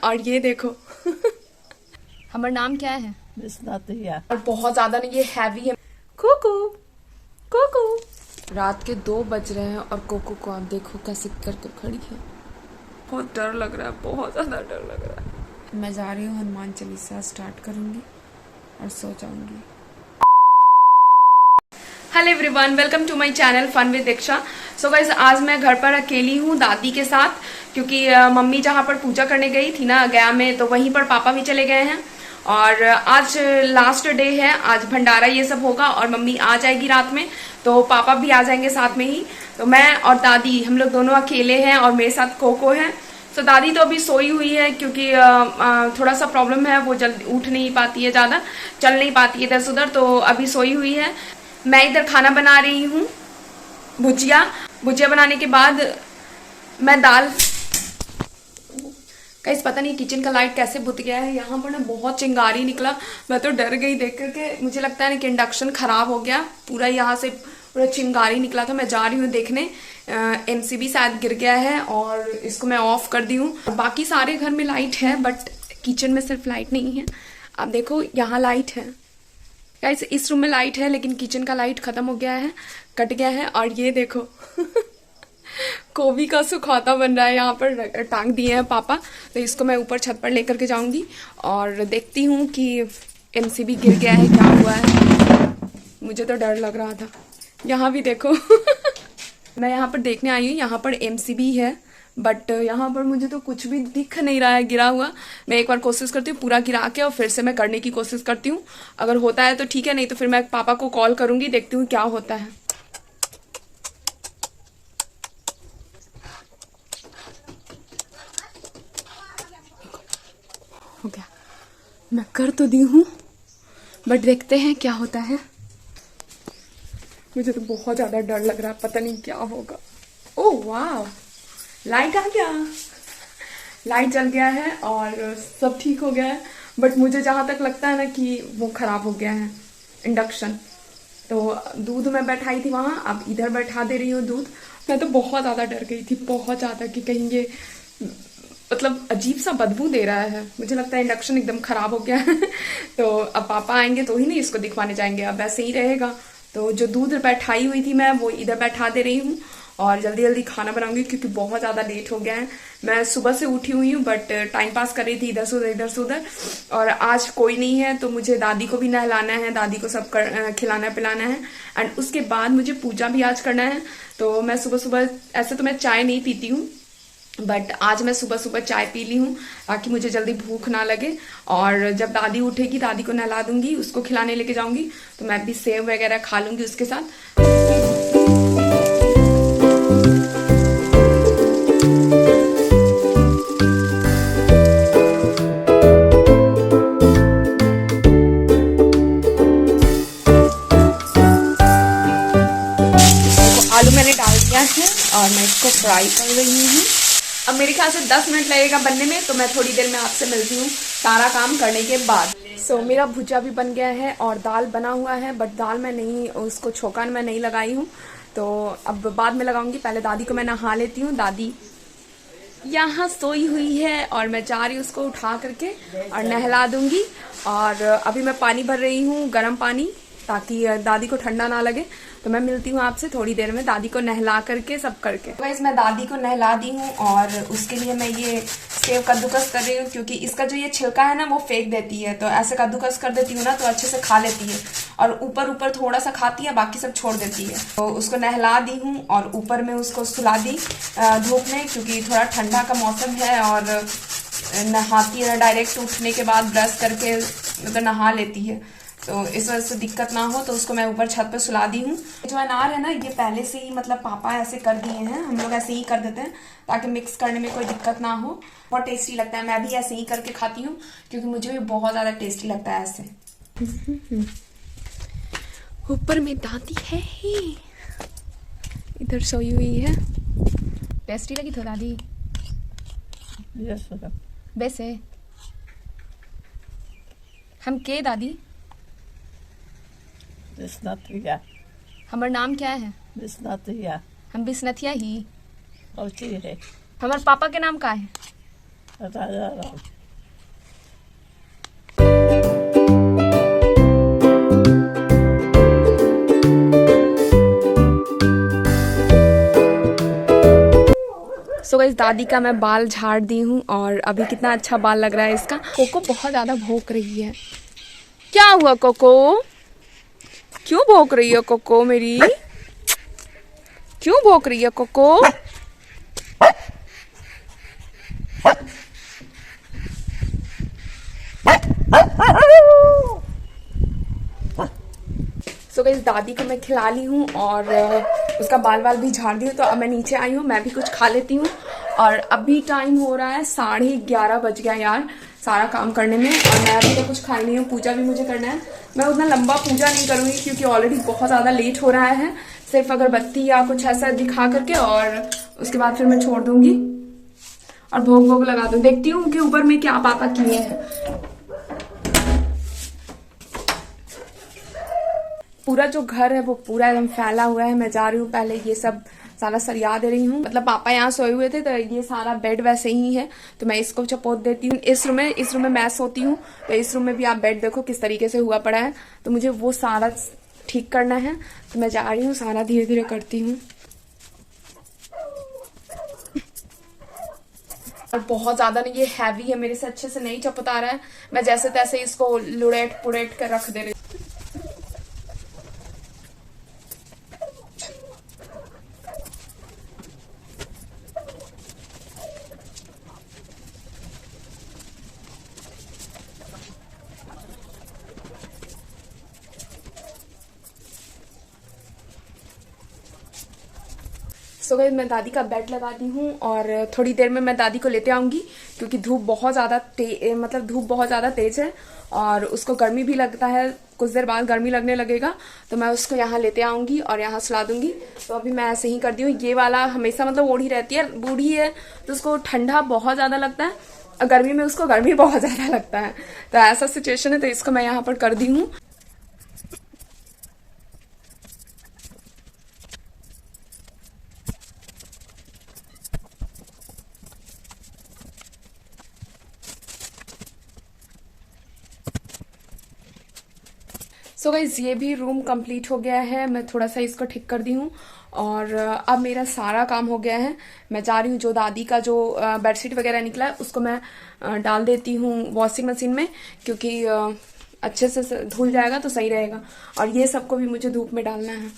और ये देखो हमारा नाम क्या है? और बहुत ज्यादा ना ये हैवी है। कोको कोको। रात के 2 बज रहे हैं और कोको को आप देखो कैसे करके खड़ी है। बहुत डर लग रहा है, बहुत ज्यादा डर लग रहा है। मैं जा रही हूँ हनुमान चालीसा स्टार्ट करूंगी और सो जाऊंगी। Hello everyone, welcome to my channel fun with Diksha. So guys, आज मैं घर पर अकेली हूँ दादी के साथ, क्योंकि मम्मी जहाँ पर पूजा करने गई थी ना गया में, तो वहीं पर पापा भी चले गए हैं। और आज लास्ट डे है, आज भंडारा ये सब होगा और मम्मी आ जाएगी रात में, तो पापा भी आ जाएंगे साथ में ही। तो मैं और दादी हम लोग दोनों अकेले हैं और मेरे साथ कोको है। तो दादी तो अभी सोई हुई है, क्योंकि थोड़ा सा प्रॉब्लम है, वो जल्दी उठ नहीं पाती है, ज़्यादा चल नहीं पाती है इधर से उधर, तो अभी सोई हुई है। मैं इधर खाना बना रही हूँ, भुजिया बनाने के बाद मैं दाल। गाइस पता नहीं किचन का लाइट कैसे बुझ गया है, यहाँ पर ना बहुत चिंगारी निकला। मैं तो डर गई देख करके, मुझे लगता है ना कि इंडक्शन खराब हो गया, पूरा यहाँ से पूरा चिंगारी निकला था। मैं जा रही हूँ देखने, एमसीबी शायद गिर गया है और इसको मैं ऑफ कर दी हूँ। बाकी सारे घर में लाइट है बट किचन में सिर्फ लाइट नहीं है। आप देखो यहाँ लाइट है गाइस, इस रूम में लाइट है लेकिन किचन का लाइट खत्म हो गया है, कट गया है। और ये देखो गोभी का सुखौता बन रहा है, यहाँ पर टांग दिए हैं पापा, तो इसको मैं ऊपर छत पर लेकर के जाऊंगी और देखती हूँ कि एमसीबी गिर गया है, क्या हुआ है। मुझे तो डर लग रहा था। यहाँ भी देखो मैं यहाँ पर देखने आई हूँ, यहाँ पर एमसीबी है बट यहाँ पर मुझे तो कुछ भी दिख नहीं रहा है गिरा हुआ। मैं एक बार कोशिश करती हूँ पूरा गिरा के और फिर से मैं करने की कोशिश करती हूँ, अगर होता है तो ठीक है, नहीं तो फिर मैं पापा को कॉल करूंगी, देखती हूँ क्या होता है। हो गया, मैं कर तो दी हूँ बट देखते हैं क्या होता है। मुझे तो बहुत ज्यादा डर लग रहा है, पता नहीं क्या होगा। ओह वाह, लाइट आ गया, लाइट जल गया है और सब ठीक हो गया है। बट मुझे जहां तक लगता है ना कि वो खराब हो गया है इंडक्शन। तो दूध में बैठाई थी वहां, अब इधर बैठा दे रही हूँ दूध। मैं तो बहुत ज्यादा डर गई थी, बहुत ज्यादा, कि कहीं ये मतलब अजीब सा बदबू दे रहा है। मुझे लगता है इंडक्शन एकदम खराब हो गया है तो अब पापा आएंगे तो ही नहीं इसको दिखवाने जाएंगे, अब वैसे ही रहेगा। तो जो दूध बैठाई हुई थी मैं, वो इधर बैठा दे रही हूँ और जल्दी जल्दी खाना बनाऊंगी, क्योंकि बहुत ज़्यादा लेट हो गया है। मैं सुबह से उठी हुई हूँ बट टाइम पास कर रही थी इधर से उधर। और आज कोई नहीं है तो मुझे दादी को भी नहलाना है, दादी को सब खिलाना पिलाना है, एंड उसके बाद मुझे पूजा भी आज करना है। तो मैं सुबह सुबह, ऐसे तो मैं चाय नहीं पीती हूँ बट आज मैं सुबह सुबह चाय पी ली हूँ ताकि मुझे जल्दी भूख ना लगे। और जब दादी उठेगी, दादी को नहला दूंगी, उसको खिलाने लेके जाऊंगी, तो मैं भी सेव वगैरह खा लूंगी उसके साथ। आलू मैंने डाल दिया है और मैं इसको फ्राई कर रही हूँ। अब मेरे ख्याल से 10 मिनट लगेगा बनने में, तो मैं थोड़ी देर में आपसे मिलती हूँ सारा काम करने के बाद। मेरा भुजिया भी बन गया है और दाल बना हुआ है बट दाल में नहीं, उसको छोका में नहीं लगाई हूँ, तो अब बाद में लगाऊंगी। पहले दादी को मैं नहा लेती हूँ, दादी यहाँ सोई हुई है और मैं जा रही हूँ उसको उठा करके और नहला दूंगी। और अभी मैं पानी भर रही हूँ, गर्म पानी, ताकि दादी को ठंडा ना लगे। तो मैं मिलती हूँ आपसे थोड़ी देर में, दादी को नहला करके सब करके। गाइस मैं दादी को नहला दी हूँ और उसके लिए मैं ये सेव कद्दूकस कर रही हूँ, क्योंकि इसका जो ये छिलका है ना वो फेंक देती है, तो ऐसे कद्दूकस कर देती हूँ ना तो अच्छे से खा लेती है, और ऊपर ऊपर थोड़ा सा खाती है, बाकी सब छोड़ देती है। तो उसको नहला दी हूँ और ऊपर में उसको सुला दी धूप में, क्योंकि थोड़ा ठंडा का मौसम है और नहाती है डायरेक्ट उठने के बाद, ब्रश करके मतलब नहा लेती है, तो इस वजह से दिक्कत ना हो, तो उसको मैं ऊपर छत पे सुला दी हूँ। जो अनार है ना, ये पहले से ही मतलब पापा ऐसे कर दिए हैं, हम लोग ऐसे ही कर देते हैं ताकि मिक्स करने में कोई दिक्कत ना हो। बहुत टेस्टी लगता है, मैं भी ऐसे ही करके खाती हूँ क्योंकि मुझे भी बहुत ज्यादा टेस्टी लगता है ऐसे। ऊपर में दादी है ही, इधर सोई हुई है। टेस्टी लगी तो दादी? वैसे हम के दादी? हमारा नाम क्या है? बिस्नतिया। हम बिस्नतिया ही। है। हमारे पापा के नाम का है? राजा राम। सो गाइस दादी का मैं बाल झाड़ दी हूँ और अभी कितना अच्छा बाल लग रहा है इसका। कोको बहुत ज़्यादा भौंक रही है। क्या हुआ कोको? क्यों भौंक रही है कोको मेरी? क्यों भौंक रही है कोको? सो गाइस दादी को मैं खिला ली हूँ और उसका बाल बाल भी झाड़ दी हूँ। तो अब मैं नीचे आई हूँ, मैं भी कुछ खा लेती हूँ। और अभी टाइम हो रहा है 11:30 बज गया यार सारा काम करने में, और मैं अभी तो कुछ खाई नहीं हूँ। पूजा भी मुझे करना है। मैं उतना लंबा पूजा नहीं करूँगी क्योंकि ऑलरेडी बहुत ज़्यादा लेट हो रहा है। सिर्फ अगरबत्ती या कुछ ऐसा दिखा करके और उसके बाद फिर मैं छोड़ दूंगी और भोग भोग लगा दूँ। देखती हूँ कि ऊपर में क्या पापा किए हैं। पूरा जो घर है वो पूरा एकदम फैला हुआ है। मैं जा रही हूँ, पहले ये सब सारा सरिया दे रही हूँ। मतलब पापा यहाँ सोए हुए थे तो ये सारा बेड वैसे ही है, तो मैं इसको चपोत देती हूँ। इस रूम में मैं सोती हूँ, तो इस रूम में भी आप बेड देखो किस तरीके से हुआ पड़ा है, तो मुझे वो सारा ठीक करना है। तो मैं जा रही हूँ, सारा धीरे धीरे करती हूँ। और बहुत ज्यादा ये हैवी है, मेरे से अच्छे से नहीं चपता रहा है। मैं जैसे तैसे इसको लुड़ेट पुड़ेट कर रख दे रही। सो गाइस मैं दादी का बेड लगा दी हूँ और थोड़ी देर में मैं दादी को लेते आऊंगी क्योंकि धूप बहुत ज़्यादा तेज है और उसको गर्मी भी लगता है। कुछ देर बाद गर्मी लगने लगेगा तो मैं उसको यहाँ लेते आऊंगी और यहाँ सुला दूंगी। तो अभी मैं ऐसे ही करती हूँ। ये वाला हमेशा मतलब ओढ़ी रहती है, बूढ़ी है तो उसको ठंडा बहुत ज़्यादा लगता है और गर्मी में उसको गर्मी बहुत ज़्यादा लगता है। तो ऐसा सिचुएशन है, तो इसको मैं यहाँ पर कर दी हूँ। सो गाइज ये भी रूम कंप्लीट हो गया है। मैं थोड़ा सा इसको ठीक कर दी हूँ और अब मेरा सारा काम हो गया है। मैं जा रही हूँ, जो दादी का जो बेडशीट वगैरह निकला है उसको मैं डाल देती हूँ वॉशिंग मशीन में, क्योंकि अच्छे से धुल जाएगा तो सही रहेगा। और ये सबको भी मुझे धूप में डालना है।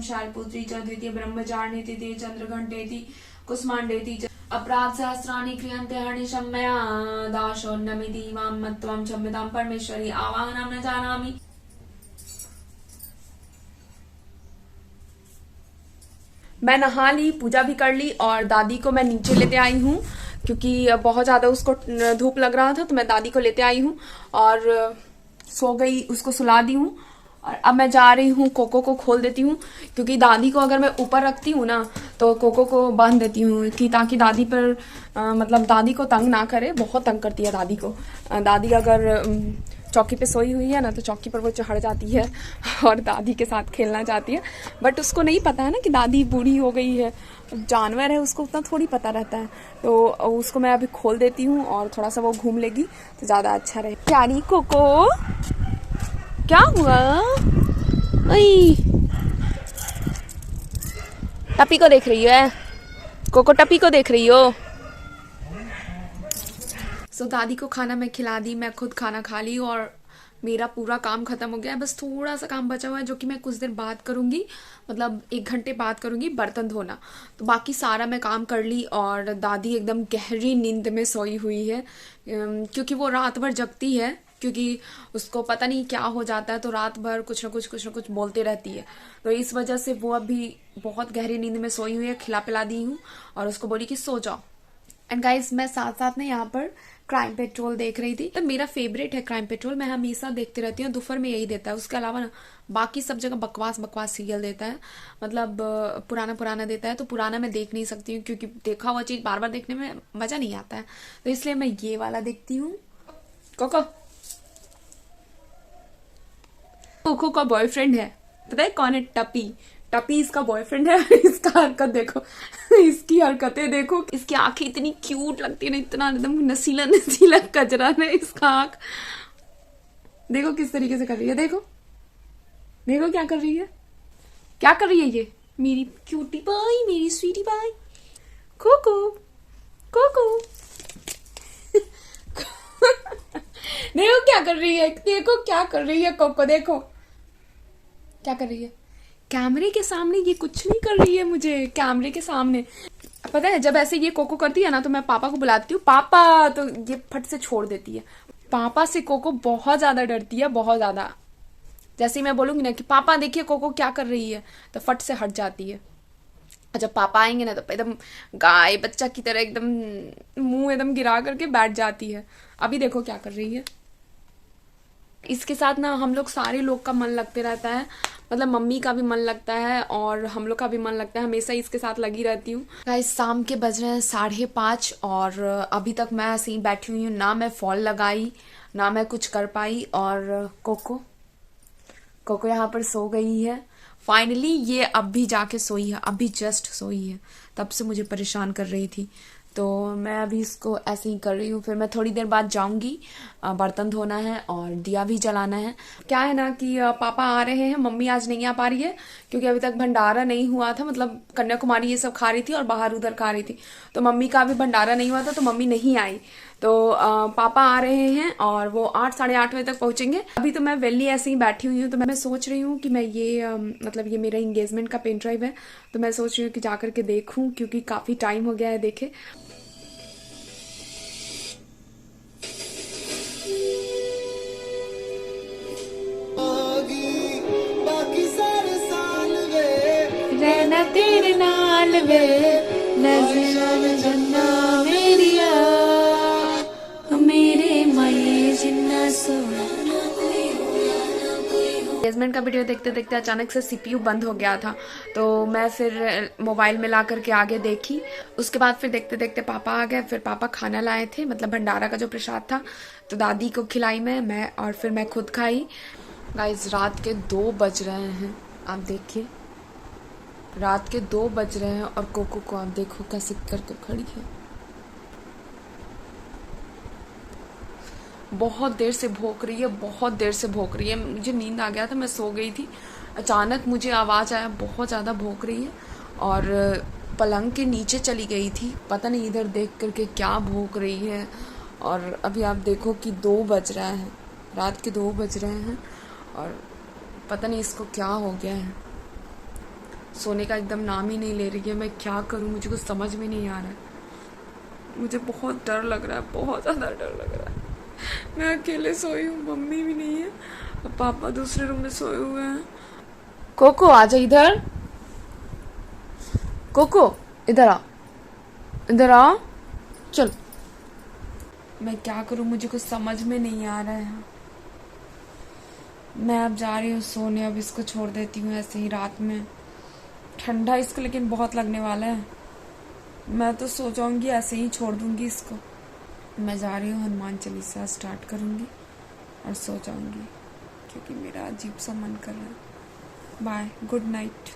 शालपुत्री च द्वितीय ब्रह्मचारिणी चंद्रघंटेति कुसुमांडेति अपराध सहस्राणि क्रियन्ते हर्निशं मया दाशोन्नमिति मां मत्वं क्षम्यतां परमेश्वरी आवाहनं न जानामि। मैं नहा ली, पूजा भी कर ली और दादी को मैं नीचे लेते आई हूँ क्योंकि बहुत ज्यादा उसको धूप लग रहा था। तो मैं दादी को लेते आई हूँ और सो गई, उसको सुला दी हूँ। और अब मैं जा रही हूँ, कोको को खोल देती हूँ क्योंकि दादी को अगर मैं ऊपर रखती हूँ ना तो कोको को बांध देती हूँ कि ताकि दादी पर मतलब दादी को तंग ना करे। बहुत तंग करती है दादी को। दादी अगर चौकी पे सोई हुई है ना तो चौकी पर वो चढ़ जाती है और दादी के साथ खेलना चाहती है। बट उसको नहीं पता है ना कि दादी बूढ़ी हो गई है, जानवर है, उसको उतना थोड़ी पता रहता है। तो उसको मैं अभी खोल देती हूँ और थोड़ा सा वो घूम लेगी तो ज़्यादा अच्छा रहे। प्यारी कोको, क्या हुआ? टप्पी को देख रही है? कोको टप्पी को देख रही हो? सो दादी को खाना मैं खिला दी, मैं खुद खाना खा ली और मेरा पूरा काम खत्म हो गया है। बस थोड़ा सा काम बचा हुआ है जो कि मैं कुछ देर बाद करूंगी, मतलब 1 घंटे बाद करूंगी, बर्तन धोना। तो बाकी सारा मैं काम कर ली और दादी एकदम गहरी नींद में सोई हुई है क्योंकि वो रात भर जगती है, क्योंकि उसको पता नहीं क्या हो जाता है तो रात भर कुछ ना कुछ बोलते रहती है। तो इस वजह से वो अभी बहुत गहरी नींद में सोई हुई है। खिला पिला दी हूँ और उसको बोली कि सो जाओ। एंड गाइस मैं साथ साथ में यहाँ पर क्राइम पेट्रोल देख रही थी। तो मेरा फेवरेट है क्राइम पेट्रोल, मैं हमेशा देखती रहती हूँ। दोपहर में यही देता है, उसके अलावा ना बाकी सब जगह बकवास सीरियल देता है, मतलब पुराना देता है। तो पुराना मैं देख नहीं सकती हूँ क्योंकि देखा हुआ चीज बार बार देखने में मजा नहीं आता है, तो इसलिए मैं ये वाला देखती हूँ। कोको का बॉयफ्रेंड है, पता है कौन है? टप्पी। टपी इसका बॉयफ्रेंड है। इसका हरकत देखो, इसकी हरकतें देखो, इसकी आंखें इतनी क्यूट लगती है ना, इतना एकदम नसीला नसीला कजरा है इसका आंख। देखो किस तरीके से कर रही है, देखो देखो क्या कर रही है, क्या कर रही है ये मेरी क्यूटी बाई, मेरी स्वीटी बाई। कोको कोको देखो क्या कर रही है, देखो क्या कर रही है कोको, देखो क्या कर रही है। कैमरे के सामने ये कुछ नहीं कर रही है, मुझे कैमरे के सामने पता है, जब ऐसे ये कोको करती है ना तो मैं पापा को बुलाती हूँ, पापा, तो ये फट से छोड़ देती है। पापा से कोको बहुत ज्यादा डरती है, बहुत ज्यादा। जैसे ही मैं बोलूंगी ना कि पापा देखिए कोको क्या कर रही है, तो फट से हट जाती है। और जब पापा आएंगे ना तो एकदम गाय बच्चा की तरह एकदम मुंह एकदम गिरा करके बैठ जाती है। अभी देखो क्या कर रही है। इसके साथ ना हम लोग सारे लोग का मन लगते रहता है, मतलब मम्मी का भी मन लगता है और हम लोग का भी मन लगता है, हमेशा इसके साथ लगी रहती हूँ। गाइस शाम के बज रहे हैं 5:30 और अभी तक मैं ऐसे ही बैठी हुई हूँ, ना मैं फॉल लगाई ना मैं कुछ कर पाई। और कोको यहाँ पर सो गई है फाइनली। ये अब भी जाके सोई है, अभी जस्ट सोई है, तब से मुझे परेशान कर रही थी। तो मैं अभी इसको ऐसे ही कर रही हूँ, फिर मैं थोड़ी देर बाद जाऊंगी, बर्तन धोना है और दिया भी जलाना है। क्या है ना कि पापा आ रहे हैं, मम्मी आज नहीं आ पा रही है क्योंकि अभी तक भंडारा नहीं हुआ था, मतलब कन्याकुमारी ये सब खा रही थी और बाहर उधर खा रही थी, तो मम्मी का भी भंडारा नहीं हुआ था तो मम्मी नहीं आई। तो पापा आ रहे हैं और वो 8 साढ़े 8 बजे तक पहुंचेंगे। अभी तो मैं वेली ऐसे ही बैठी हुई हूँ, तो मैं सोच रही हूँ कि मैं ये मतलब ये मेरा एंगेजमेंट का पेन ड्राइव है, तो मैं सोच रही हूँ कि जाकर के देखूं क्योंकि काफी टाइम हो गया है देखे। रहना तेरे नाल वे नजर जन्ना मेरिया मेरे माये जिन्ना सोना। एंगेजमेंट का वीडियो देखते देखते अचानक से सीपीयू बंद हो गया था, तो मैं फिर मोबाइल में ला करके आगे देखी। उसके बाद फिर देखते देखते पापा आ गए, फिर पापा खाना लाए थे, मतलब भंडारा का जो प्रसाद था, तो दादी को खिलाई मैं और फिर मैं खुद खाई। गाइस रात के 2 बज रहे हैं, आप देखिए रात के 2 बज रहे हैं और कोको को आप देखो कैसे करके खड़ी है। बहुत देर से भौंक रही है, बहुत देर से भौंक रही है। मुझे नींद आ गया था, मैं सो गई थी, अचानक मुझे आवाज़ आया बहुत ज़्यादा भौंक रही है और पलंग के नीचे चली गई थी, पता नहीं इधर देख करके क्या भौंक रही है। और अभी आप देखो कि 2 बज रहे हैं, रात के 2 बज रहे हैं और पता नहीं इसको क्या हो गया है, सोने का एकदम नाम ही नहीं ले रही है। मैं क्या करूं, मुझे कुछ समझ में नहीं आ रहा है, मुझे बहुत डर लग रहा है, बहुत ज़्यादा डर लग रहा है। मैं अकेले सोई हूँ, मम्मी भी नहीं है और पापा दूसरे रूम में सोए हुए हैं। कोको आजा इधर, कोको इधर आ, इधर आ, चल। मैं क्या करूं, मुझे कुछ समझ में नहीं आ रहा है। मैं अब जा रही हूँ सोने, अब इसको छोड़ देती हूँ ऐसे ही रात में। ठंडा इसको लेकिन बहुत लगने वाला है, मैं तो सो जाऊंगी, ऐसे ही छोड़ दूंगी इसको। मैं जा रही हूँ, हनुमान चालीसा स्टार्ट करूंगी और सो जाऊंगी क्योंकि मेरा अजीब सा मन कर रहा है। Bye, good night.